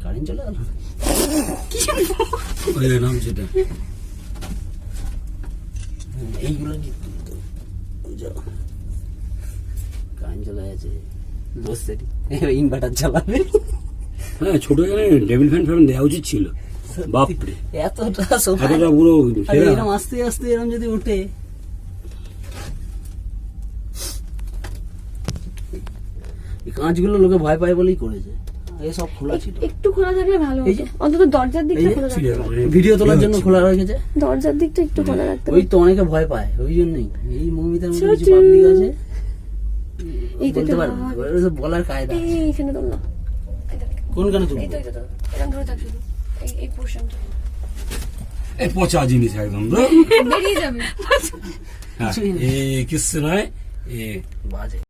Current চলে গেল নাম সেটা এইগুলো কারেন্ট চলে গেছে দোস্তেরই ইনভার্টার চালাবে। হ্যাঁ, ছোট টেবিল ফ্যান দেওয়া উচিত ছিল। বাপরে, এতটা পুরো এরকম আস্তে আস্তে এরকম যদি ওঠে। এই কাঁচগুলো লোকে ভয় পায় বলেই করেছে, সব খোলা ছিল। একটু খোলা থাকলে ভালো হতো, অন্তত দরজার দিকটা খোলা রাখতে। ভিডিও তোলার জন্য খোলা রেখেছে, দরজার দিকটা একটু খোলা রাখতে। ওই তো অনেকে ভয় পায়, ওই জন্যই। এই মমিতার মধ্যে কিছু পাবলিক আছে, বলতে পারবে বলার কায়দা। এইখানে তোল না, কোনখানে তুলবো? এই তো এরকম ধরে থাক শুধু, এই পোরশনটা। এই পচা জিনিস একদম বেরিয়ে যাবে। কিচ্ছু নয়, বাজে।